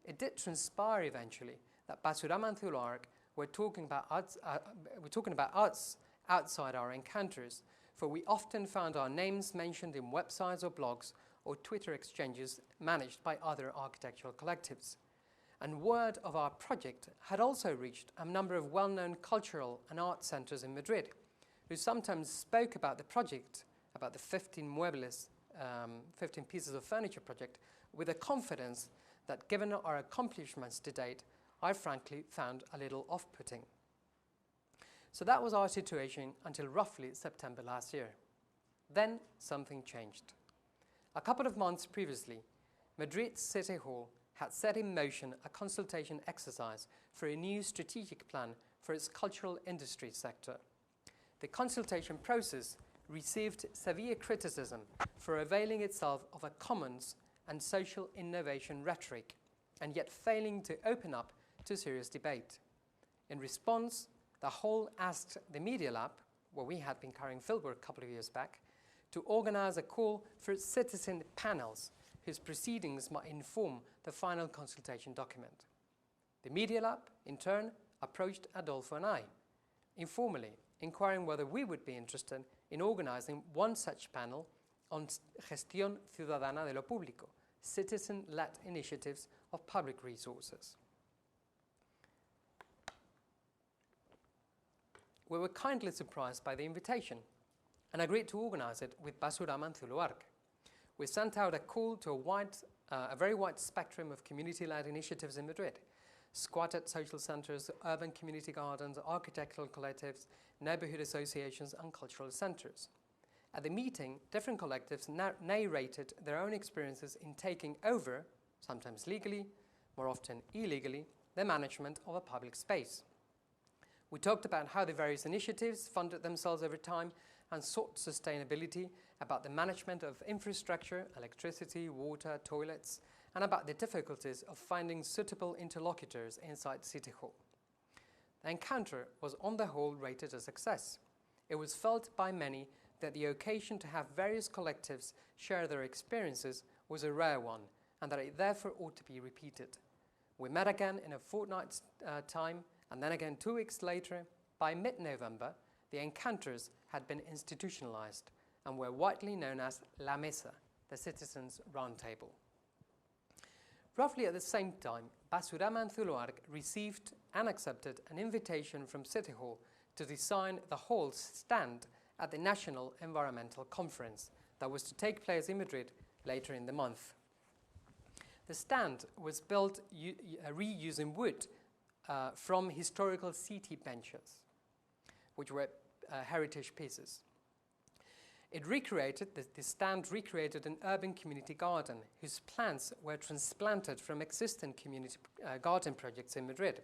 It did transpire eventually that Basurama and Zuluark were talking about us outside our encounters, for we often found our names mentioned in websites or blogs or Twitter exchanges managed by other architectural collectives. And word of our project had also reached a number of well-known cultural and art centers in Madrid, who sometimes spoke about the project, about the 15 Muebles, 15 pieces of furniture project, with a confidence that, given our accomplishments to date, I frankly found a little off-putting. So that was our situation until roughly September last year. Then something changed. A couple of months previously, Madrid City Hall had set in motion a consultation exercise for a new strategic plan for its cultural industry sector. The consultation process received severe criticism for availing itself of a commons and social innovation rhetoric, and yet failing to open up to serious debate. In response, the Hall asked the Media Lab, where we had been carrying fieldwork a couple of years back, to organize a call for citizen panels whose proceedings might inform the final consultation document. The Media Lab, in turn, approached Adolfo and I, informally, inquiring whether we would be interested in organizing one such panel on gestión ciudadana de lo público, citizen-led initiatives of public resources. We were kindly surprised by the invitation and agreed to organize it with Basurama and Zuluark. We sent out a call to a very wide spectrum of community-led initiatives in Madrid: squatted social centers, urban community gardens, architectural collectives, neighborhood associations, and cultural centers. At the meeting, different collectives narrated their own experiences in taking over, sometimes legally, more often illegally, the management of a public space. We talked about how the various initiatives funded themselves over time and sought sustainability, about the management of infrastructure, electricity, water, toilets, and about the difficulties of finding suitable interlocutors inside City Hall. The encounter was on the whole rated a success. It was felt by many that the occasion to have various collectives share their experiences was a rare one, and that it therefore ought to be repeated. We met again in a fortnight's time, and then again 2 weeks later. By mid-November, the encounters had been institutionalized and were widely known as La Mesa, the Citizens' Roundtable. Roughly at the same time, Basurama and Zuluark received and accepted an invitation from City Hall to design the hall's stand at the National Environmental Conference that was to take place in Madrid later in the month. The stand was built reusing wood from historical seat benches, which were heritage pieces. The stand recreated an urban community garden whose plants were transplanted from existing community garden projects in Madrid.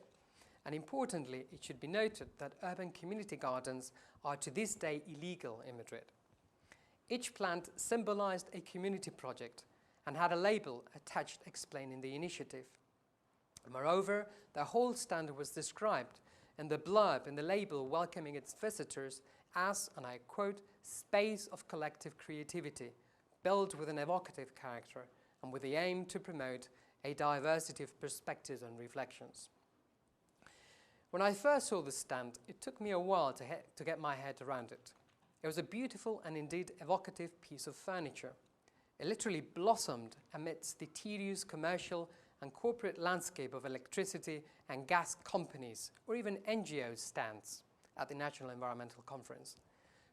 And importantly, it should be noted that urban community gardens are to this day illegal in Madrid. Each plant symbolized a community project and had a label attached explaining the initiative. Moreover, the whole stand was described in the blurb in the label welcoming its visitors as, and I quote, space of collective creativity, built with an evocative character and with the aim to promote a diversity of perspectives and reflections. When I first saw the stand, it took me a while to get my head around it. It was a beautiful and indeed evocative piece of furniture. It literally blossomed amidst the tedious commercial and corporate landscape of electricity and gas companies, or even NGO stands at the National Environmental Conference.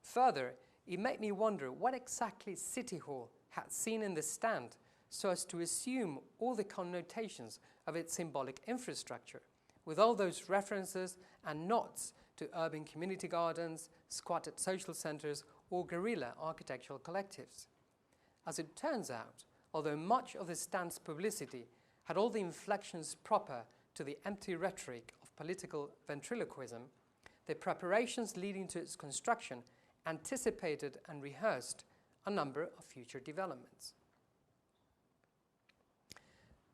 Further, it made me wonder what exactly City Hall had seen in the stand so as to assume all the connotations of its symbolic infrastructure, with all those references and nods to urban community gardens, squatted social centers, or guerrilla architectural collectives. As it turns out, although much of the stand's publicity had all the inflections proper to the empty rhetoric of political ventriloquism, the preparations leading to its construction anticipated and rehearsed a number of future developments.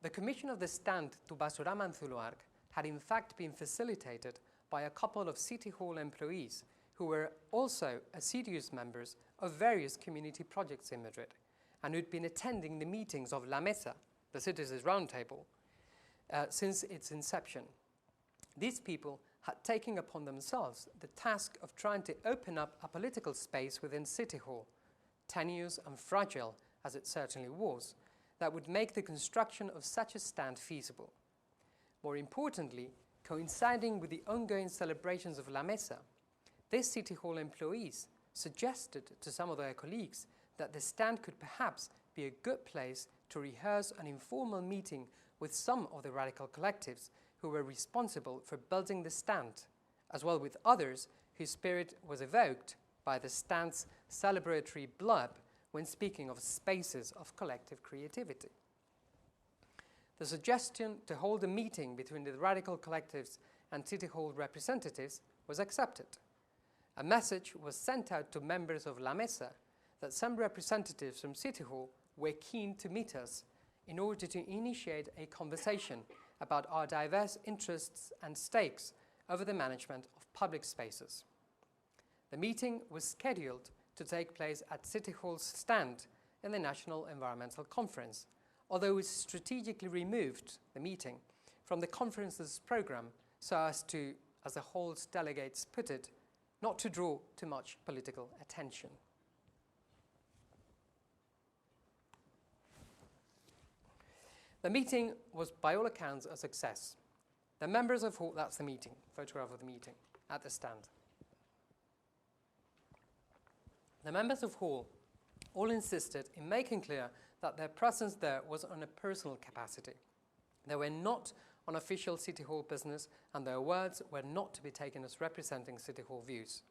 The commission of the stand to Basurama and Zuluark had in fact been facilitated by a couple of City Hall employees who were also assiduous members of various community projects in Madrid and who'd been attending the meetings of La Mesa, the Citizens' Roundtable, since its inception. These people had taken upon themselves the task of trying to open up a political space within City Hall, tenuous and fragile as it certainly was, that would make the construction of such a stand feasible. More importantly, coinciding with the ongoing celebrations of La Mesa, these City Hall employees suggested to some of their colleagues that the stand could perhaps be a good place to rehearse an informal meeting with some of the radical collectives who were responsible for building the stand, as well with others whose spirit was evoked by the stand's celebratory blurb when speaking of spaces of collective creativity. The suggestion to hold a meeting between the radical collectives and City Hall representatives was accepted. A message was sent out to members of La Mesa that some representatives from City Hall were keen to meet us in order to initiate a conversation about our diverse interests and stakes over the management of public spaces. The meeting was scheduled to take place at City Hall's stand in the National Environmental Conference, although we strategically removed the meeting from the conference's program so as to, as the Hall's delegates put it, not to draw too much political attention. The meeting was, by all accounts, a success. The members of Hall, that's the meeting, photograph of the meeting at the stand. The members of Hall all insisted in making clear that their presence there was on a personal capacity. They were not on official City Hall business, and their words were not to be taken as representing City Hall views.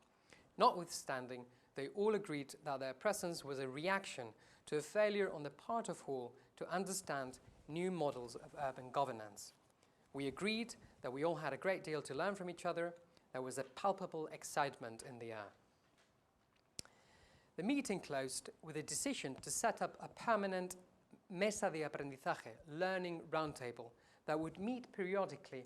Notwithstanding, they all agreed that their presence was a reaction to a failure on the part of Hall to understand new models of urban governance. We agreed that we all had a great deal to learn from each other. There was a palpable excitement in the air. The meeting closed with a decision to set up a permanent mesa de aprendizaje, learning roundtable, that would meet periodically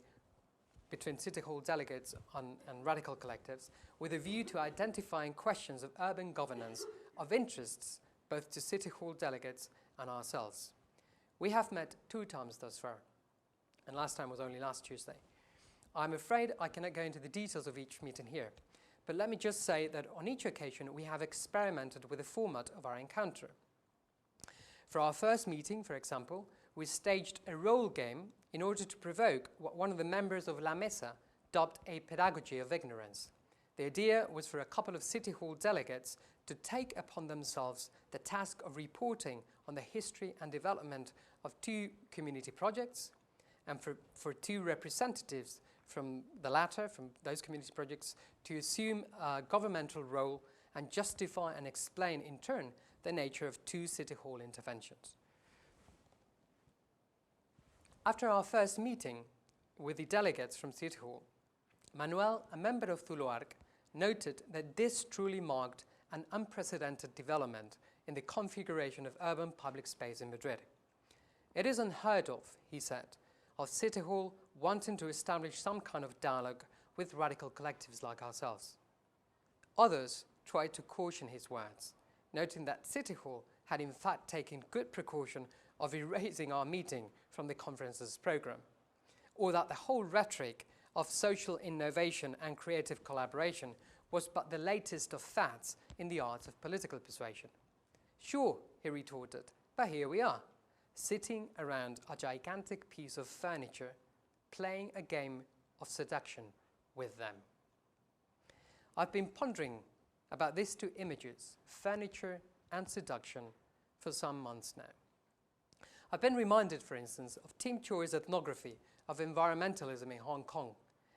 between City Hall delegates and radical collectives with a view to identifying questions of urban governance of interests both to City Hall delegates and ourselves. We have met 2 times thus far, and last time was only last Tuesday. I'm afraid I cannot go into the details of each meeting here, but let me just say that on each occasion we have experimented with the format of our encounter. For our first meeting, for example, we staged a role game in order to provoke what one of the members of La Mesa dubbed a pedagogy of ignorance. The idea was for a couple of City Hall delegates to take upon themselves the task of reporting on the history and development of 2 community projects, and for 2 representatives from the latter, from those community projects, to assume a governmental role and justify and explain in turn the nature of 2 City Hall interventions. After our first meeting with the delegates from City Hall, Manuel, a member of Zuluarc, noted that this truly marked an unprecedented development in the configuration of urban public space in Madrid. It is unheard of, he said, of City Hall wanting to establish some kind of dialogue with radical collectives like ourselves. Others tried to caution his words, noting that City Hall had in fact taken good precaution of erasing our meeting from the conference's program, or that the whole rhetoric of social innovation and creative collaboration was but the latest of fads in the art of political persuasion. Sure, he retorted, but here we are, sitting around a gigantic piece of furniture, playing a game of seduction with them. I've been pondering about these 2 images, furniture and seduction, for some months now. I've been reminded, for instance, of Tim Choi's ethnography of environmentalism in Hong Kong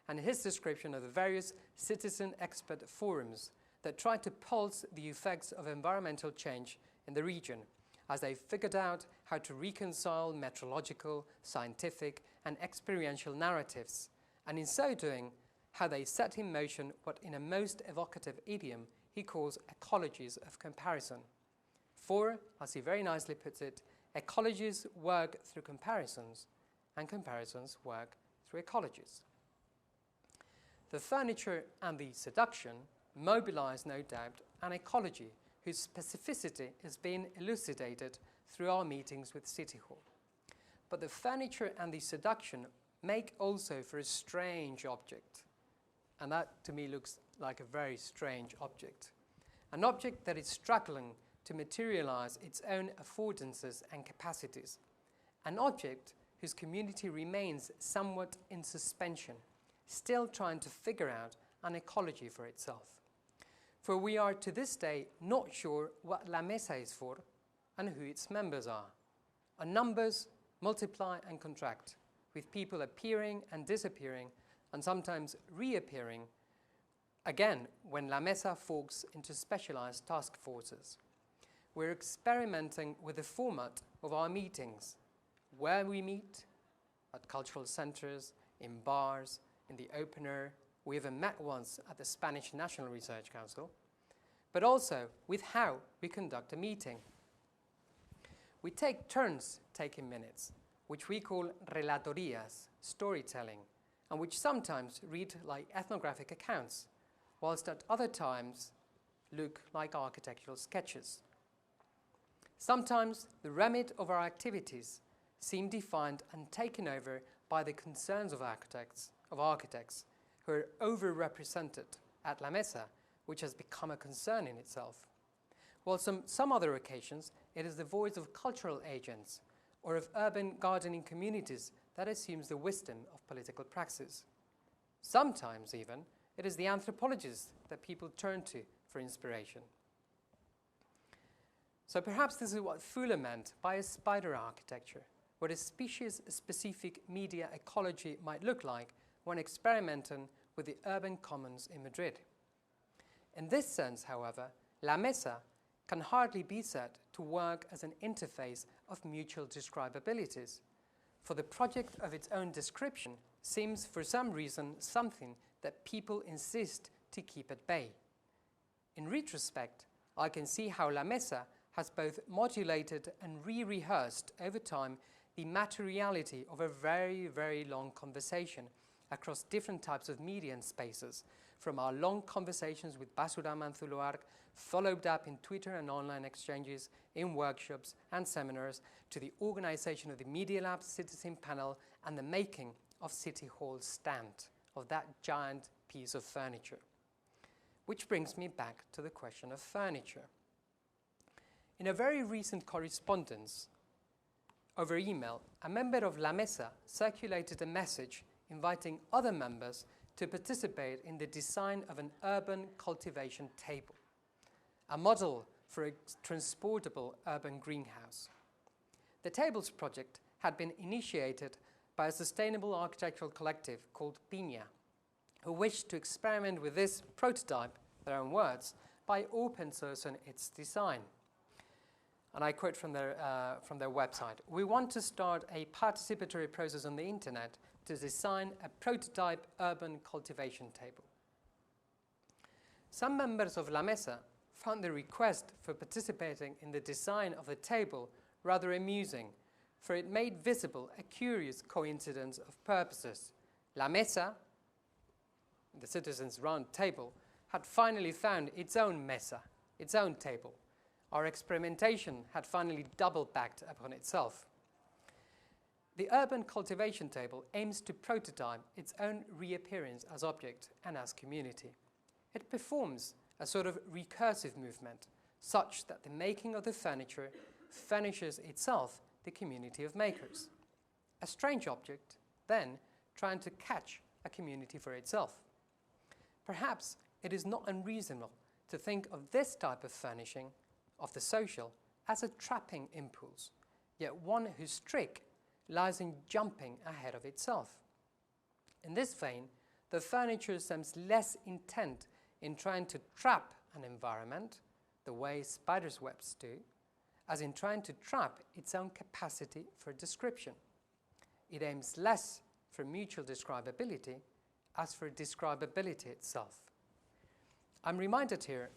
and his description of the various citizen expert forums that try to pulse the effects of environmental change in the region as they figured out how to reconcile metrological, scientific, and experiential narratives, and in so doing, how they set in motion what in a most evocative idiom he calls ecologies of comparison. For, as he very nicely puts it, ecologies work through comparisons, and comparisons work through ecologies. The furniture and the seduction mobilize, no doubt, an ecology whose specificity is being elucidated through our meetings with City Hall. But the furniture and the seduction make also for a strange object, and that to me looks like a very strange object. An object that is struggling to materialize its own affordances and capacities. An object whose community remains somewhat in suspension, still trying to figure out an ecology for itself. For we are to this day not sure what La Mesa is for and who its members are. Our numbers multiply and contract, with people appearing and disappearing, and sometimes reappearing, again when La Mesa forks into specialized task forces. We're experimenting with the format of our meetings, where we meet, at cultural centers, in bars, in the open air. We even met once at the Spanish National Research Council, but also with how we conduct a meeting. We take turns taking minutes, which we call relatorías, storytelling, and which sometimes read like ethnographic accounts, whilst at other times look like architectural sketches. Sometimes the remit of our activities seem defined and taken over by the concerns of architects who are overrepresented at La Mesa, which has become a concern in itself. While some other occasions, it is the voice of cultural agents or of urban gardening communities that assumes the wisdom of political praxis. Sometimes even, it is the anthropologists that people turn to for inspiration. So perhaps this is what Fuller meant by a spider architecture, what a species-specific media ecology might look like when experimenting with the urban commons in Madrid. In this sense, however, La Mesa can hardly be said to work as an interface of mutual describabilities, for the project of its own description seems for some reason something that people insist to keep at bay. In retrospect, I can see how La Mesa has both modulated and re-rehearsed over time the materiality of a very, very long conversation across different types of media and spaces, from our long conversations with Basurama and Zuluark, followed up in Twitter and online exchanges, in workshops and seminars, to the organization of the Media Labs Citizen Panel and the making of City Hall's stand, of that giant piece of furniture. Which brings me back to the question of furniture. In a very recent correspondence over email, a member of La Mesa circulated a message inviting other members to participate in the design of an urban cultivation table, a model for a transportable urban greenhouse. The tables project had been initiated by a sustainable architectural collective called Piña, who wished to experiment with this prototype, their own words, by open sourcing its design. And I quote from their website: "We want to start a participatory process on the internet to design a prototype urban cultivation table." Some members of La Mesa found the request for participating in the design of the table rather amusing, for it made visible a curious coincidence of purposes. La Mesa, the citizens' round table, had finally found its own mesa, its own table. Our experimentation had finally double-backed upon itself. The urban cultivation table aims to prototype its own reappearance as object and as community. It performs a sort of recursive movement, such that the making of the furniture furnishes itself the community of makers. A strange object, then, trying to catch a community for itself. Perhaps it is not unreasonable to think of this type of furnishing of the social as a trapping impulse, yet one whose trick lies in jumping ahead of itself. In this vein, the furniture seems less intent in trying to trap an environment, the way spiders' webs do, as in trying to trap its own capacity for description. It aims less for mutual describability as for describability itself. I'm reminded here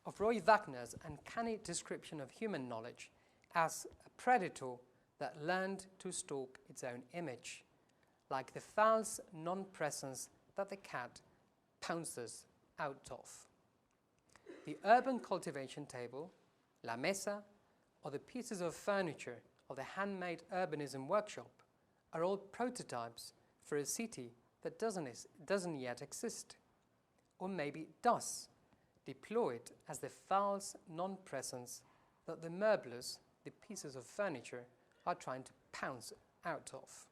of Roy Wagner's uncanny description of human knowledge as a predator that learned to stalk its own image, like the false non-presence that the cat pounces out of. The urban cultivation table, La Mesa, or the pieces of furniture of the handmade urbanism workshop are all prototypes for a city that doesn't yet exist, or maybe it does, deployed as the false non-presence that the meubles, the pieces of furniture, are trying to pounce out of.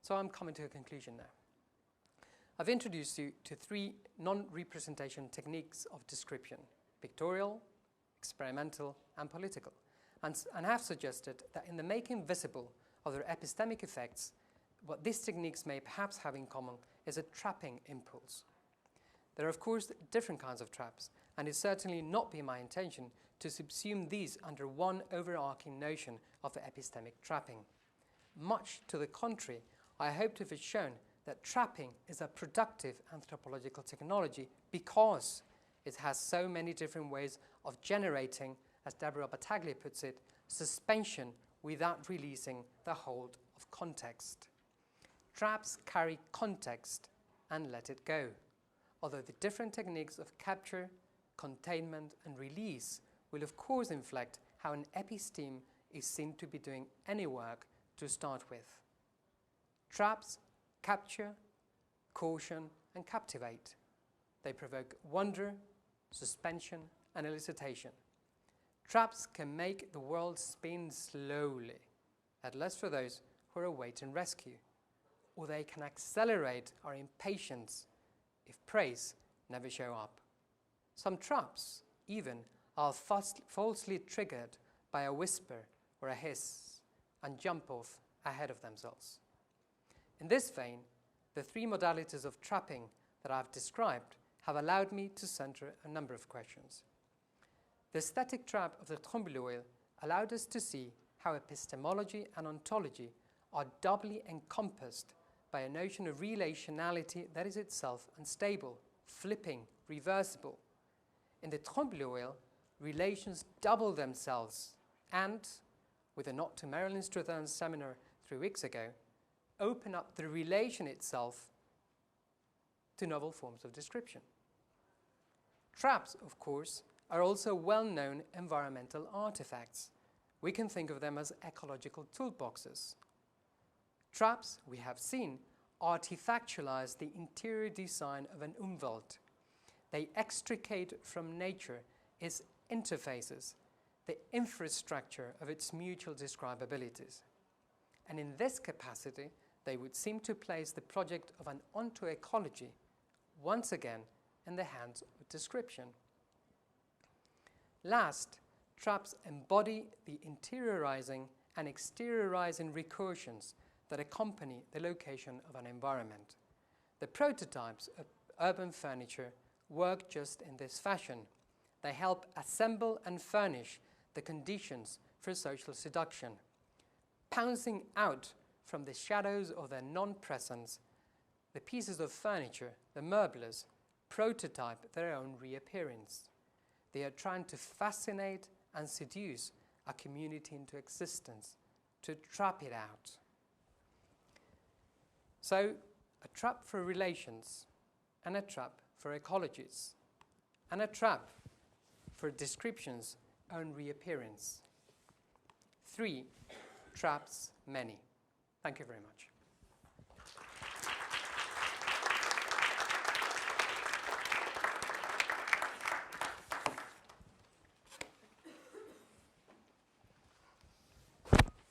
So I'm coming to a conclusion now. I've introduced you to three non-representation techniques of description: pictorial, experimental, and political, and have suggested that in the making visible of their epistemic effects, what these techniques may perhaps have in common is a trapping impulse. There are, of course, different kinds of traps, and it's certainly not been my intention to subsume these under one overarching notion of the epistemic trapping. Much to the contrary, I hope to have shown that trapping is a productive anthropological technology because it has so many different ways of generating, as Deborah Battaglia puts it, suspension without releasing the hold of context. Traps carry context and let it go, although the different techniques of capture, containment, and release will of course inflect how an episteme is seen to be doing any work to start with. Traps capture, caution, and captivate. They provoke wonder, suspension, and elicitation. Traps can make the world spin slowly, at least for those who are awaiting rescue, or they can accelerate our impatience if praise never show up. Some traps, even, are falsely triggered by a whisper or a hiss and jump off ahead of themselves. In this vein, the three modalities of trapping that I've described have allowed me to center a number of questions. The aesthetic trap of the trompe-l'oeil allowed us to see how epistemology and ontology are doubly encompassed by a notion of relationality that is itself unstable, flipping, reversible. In the trompe-l'oeil, relations double themselves and, with a nod to Marilyn Strathern's seminar 3 weeks ago, open up the relation itself to novel forms of description. Traps, of course, are also well-known environmental artifacts. We can think of them as ecological toolboxes. Traps, we have seen, artifactualize the interior design of an Umwelt. They extricate from nature its interfaces, the infrastructure of its mutual describabilities. And in this capacity, they would seem to place the project of an onto-ecology once again in the hands of description. Last, traps embody the interiorizing and exteriorizing recursions that accompany the location of an environment. The prototypes of urban furniture work just in this fashion. They help assemble and furnish the conditions for social seduction. Pouncing out from the shadows of their non-presence, the pieces of furniture, the meubles, prototype their own reappearance. They are trying to fascinate and seduce a community into existence, to trap it out. So, a trap for relations, and a trap for ecologies, and a trap for description's own reappearance. 3 traps, many. Thank you very much.